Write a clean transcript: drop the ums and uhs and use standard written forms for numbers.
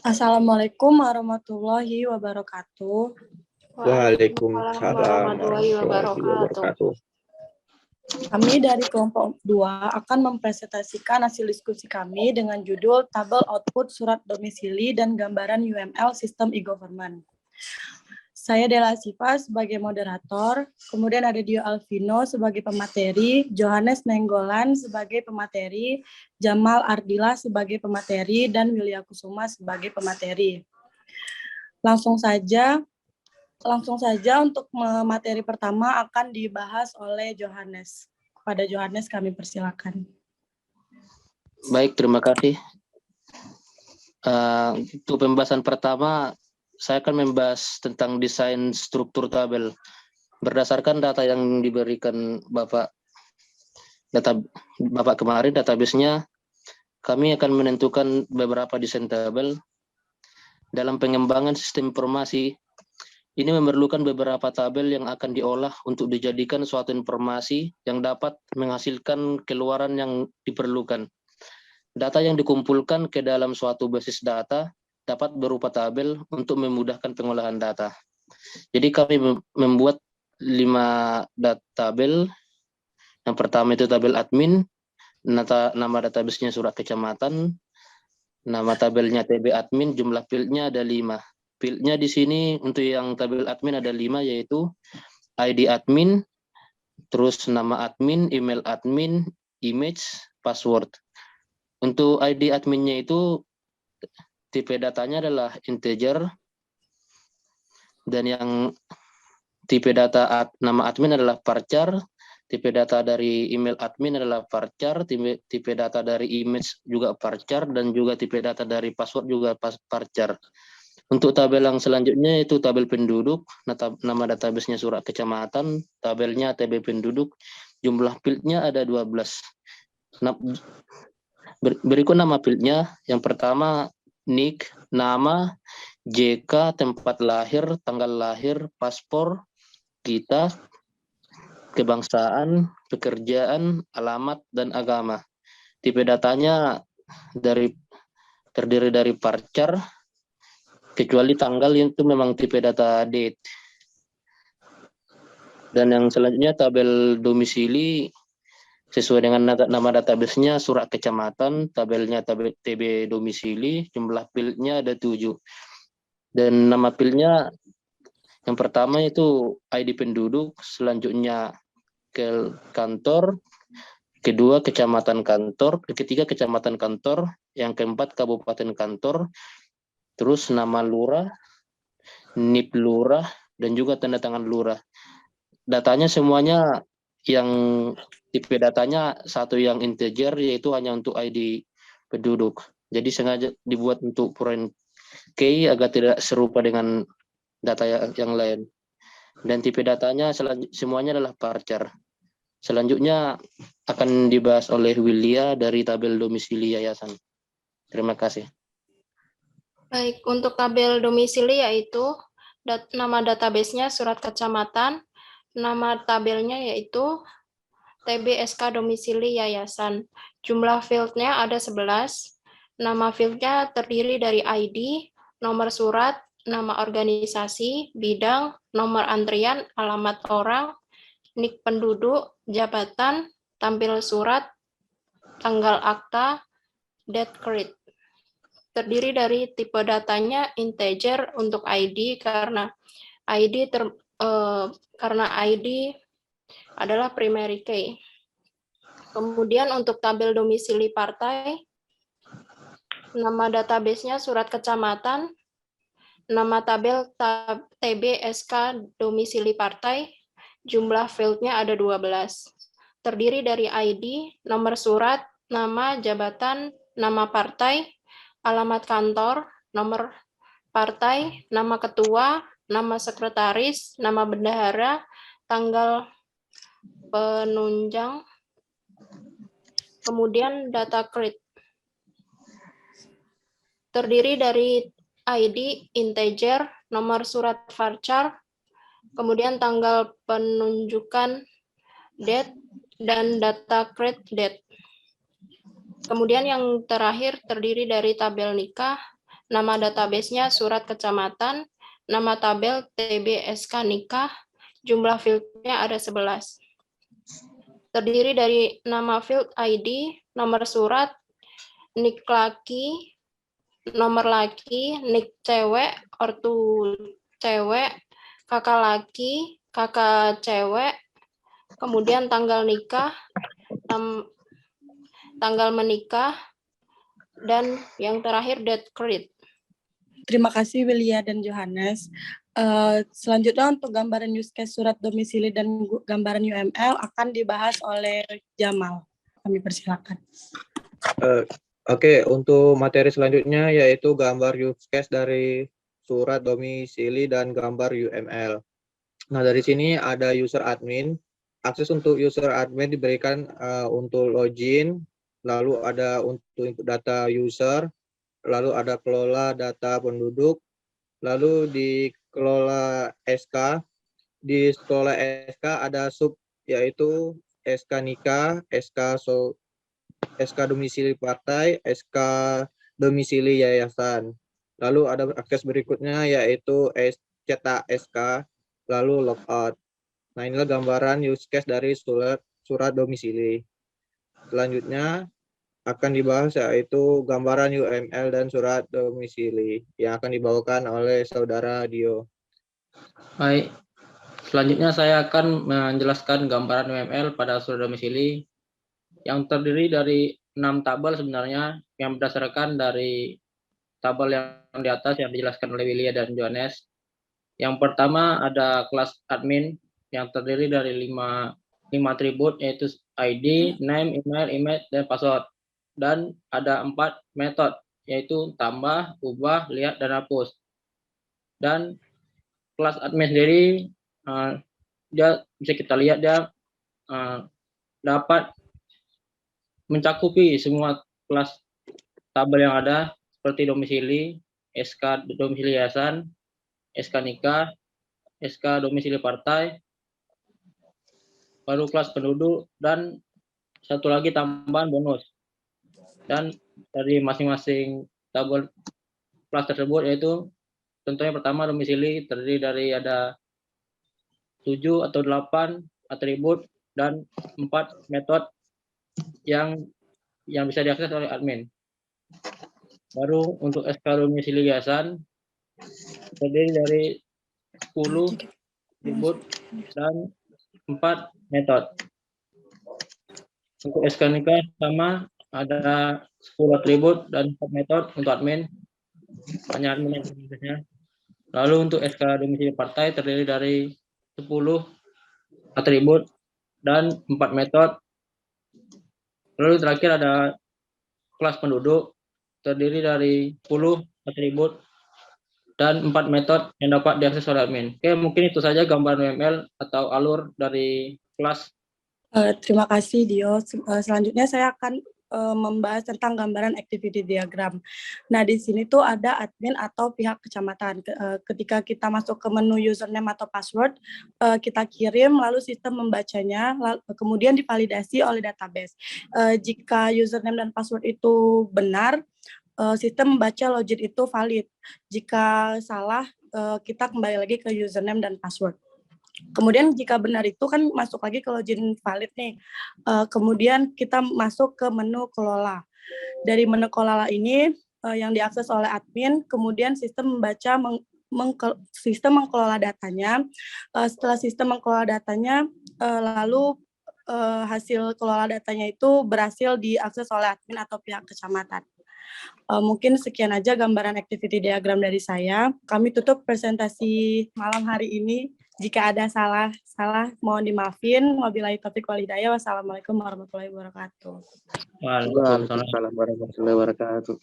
Assalamualaikum warahmatullahi wabarakatuh. Waalaikumsalam warahmatullahi wabarakatuh. Kami dari kelompok 2 akan mempresentasikan hasil diskusi kami dengan judul Tabel Output Surat Domisili dan Gambaran UML Sistem E-Government. Saya Dela Siva sebagai moderator, kemudian ada Dio Alvino sebagai pemateri, Johannes Nenggolan sebagai pemateri, Jamal Ardila sebagai pemateri, dan Wilya Kusuma sebagai pemateri. Langsung saja untuk materi pertama akan dibahas oleh Johannes. Kepada Johannes kami persilakan. Baik, terima kasih. Untuk pembahasan pertama, saya akan membahas tentang desain struktur tabel. Berdasarkan data yang diberikan Bapak kemarin, database-nya, kami akan menentukan beberapa desain tabel. Dalam pengembangan sistem informasi, ini memerlukan beberapa tabel yang akan diolah untuk dijadikan suatu informasi yang dapat menghasilkan keluaran yang diperlukan. Data yang dikumpulkan ke dalam suatu basis data dapat berupa tabel untuk memudahkan pengolahan data. Jadi kami membuat 5 tabel. Yang pertama itu tabel admin, nama database-nya surat kecamatan, nama tabelnya TB admin, jumlah fieldnya ada 5. Fieldnya di sini untuk yang tabel admin ada 5, yaitu ID admin, terus nama admin, email admin, image, password. Untuk ID adminnya itu tipe datanya adalah integer, dan yang tipe data nama admin adalah varchar, tipe data dari email admin adalah varchar, tipe data dari image juga varchar, dan juga tipe data dari password juga varchar. Untuk tabel yang selanjutnya itu tabel penduduk, nama database-nya surat kecamatan, tabelnya TB penduduk, jumlah fieldnya ada 12. Berikut nama fieldnya, yang pertama NIK, nama, JK, tempat lahir, tanggal lahir, paspor, kita, kebangsaan, pekerjaan, alamat, dan agama. Tipe datanya terdiri dari varchar, kecuali tanggal itu memang tipe data date. Dan yang selanjutnya tabel domisili sesuai dengan nama database-nya surat kecamatan, tabelnya TB domisili, jumlah fieldnya ada 7. Dan nama fieldnya yang pertama itu ID penduduk, selanjutnya ke kantor, kedua kecamatan kantor, ketiga kecamatan kantor, yang keempat kabupaten kantor, terus nama lurah, NIP lurah, dan juga tanda tangan lurah. Datanya semuanya yang tipe datanya satu yang integer, yaitu hanya untuk ID penduduk. Jadi sengaja dibuat untuk foreign key agar tidak serupa dengan data yang lain. Dan tipe datanya semuanya adalah varchar. Selanjutnya akan dibahas oleh Wilya dari tabel domisili yayasan. Terima kasih. Baik, untuk tabel domisili yaitu nama database-nya surat kecamatan, nama tabelnya yaitu TBSK domisili yayasan. Jumlah fieldnya ada 11. Nama fieldnya terdiri dari ID, nomor surat, nama organisasi, bidang, nomor antrian, alamat orang, NIK penduduk, jabatan, tampil surat, tanggal akta, date create. Terdiri dari tipe datanya integer untuk ID karena ID adalah primary key. Kemudian untuk tabel domisili partai, nama database-nya surat kecamatan, nama tabel TB SK domisili partai, jumlah fieldnya ada 12. Terdiri dari ID, nomor surat, nama, jabatan, nama partai, alamat kantor, nomor partai, nama ketua, nama sekretaris, nama bendahara, tanggal penunjang, kemudian data create. Terdiri dari ID, integer, nomor surat varchar, kemudian tanggal penunjukan, date, dan data create date. Kemudian yang terakhir terdiri dari tabel nikah, nama database-nya surat kecamatan, nama tabel TB SK nikah, jumlah fieldnya ada 11. Terdiri dari nama field ID, nomor surat, nik laki, nomor laki, nik cewek, ortu cewek, kakak laki, kakak cewek, kemudian tanggal nikah, tanggal menikah, dan yang terakhir date create. Terima kasih Willia dan Johannes. Selanjutnya untuk gambaran use case surat domisili dan gambaran UML akan dibahas oleh Jamal. Kami persilakan. Oke, untuk materi selanjutnya yaitu gambar use case dari surat domisili dan gambar UML. Nah, dari sini ada user admin. Akses untuk user admin diberikan untuk login, lalu ada untuk input data user, lalu ada kelola data penduduk, lalu di kelola SK. Di kelola SK ada sub yaitu SK nikah, SK domisili partai, SK domisili yayasan. Lalu ada akses berikutnya yaitu cetak SK, lalu logout. Nah, inilah gambaran use case dari surat domisili. Selanjutnya akan dibahas yaitu gambaran UML dan surat domisili yang akan dibawakan oleh saudara Dio. Baik, selanjutnya saya akan menjelaskan gambaran UML pada surat domisili yang terdiri dari 6 tabel sebenarnya yang berdasarkan dari tabel yang di atas yang dijelaskan oleh Willia dan Johannes. Yang pertama ada kelas admin yang terdiri dari 5 atribut yaitu ID, name, email, image, dan password. Dan ada 4 metode yaitu tambah, ubah, lihat, dan hapus. Dan kelas admin sendiri dia bisa kita lihat dia dapat mencakupi semua kelas tabel yang ada seperti domisili, SK domisili yayasan, SK nikah, SK domisili partai, baru kelas penduduk, dan satu lagi tambahan bonus. Dan dari masing-masing tabel kelas tersebut yaitu contohnya pertama domisili terdiri dari ada 7 atau 8 atribut dan 4 metode yang bisa diakses oleh admin. Baru untuk SK domisili yayasan terdiri dari 10 atribut dan 4 metode. Untuk SK nikah sama ada 10 atribut dan 4 metode untuk admin. Hanya admin yang aksesnya. Lalu untuk SK domisili partai terdiri dari 10 atribut dan 4 metode. Lalu terakhir ada kelas penduduk terdiri dari 10 atribut dan 4 metode yang dapat diakses oleh admin. Oke, mungkin itu saja gambaran UML atau alur dari kelas. Terima kasih Dio. Selanjutnya saya akan membahas tentang gambaran activity diagram. Nah, di sini tuh ada admin atau pihak kecamatan. Ketika kita masuk ke menu username atau password, kita kirim, lalu sistem membacanya, kemudian divalidasi oleh database. Jika username dan password itu benar, sistem membaca login itu valid. Jika salah, kita kembali lagi ke username dan password. Kemudian jika benar itu kan masuk lagi ke login valid nih. Kemudian kita masuk ke menu kelola. Dari menu kelola ini yang diakses oleh admin, kemudian sistem membaca sistem mengelola datanya. Setelah sistem mengelola datanya, lalu hasil kelola datanya itu berhasil diakses oleh admin atau pihak kecamatan. Mungkin sekian aja gambaran activity diagram dari saya. Kami tutup presentasi malam hari ini. Jika ada salah mohon dimaafin. Wabillahi taufiq wal hidayah. Wassalamualaikum warahmatullahi wabarakatuh. Waalaikumsalam warahmatullahi wabarakatuh.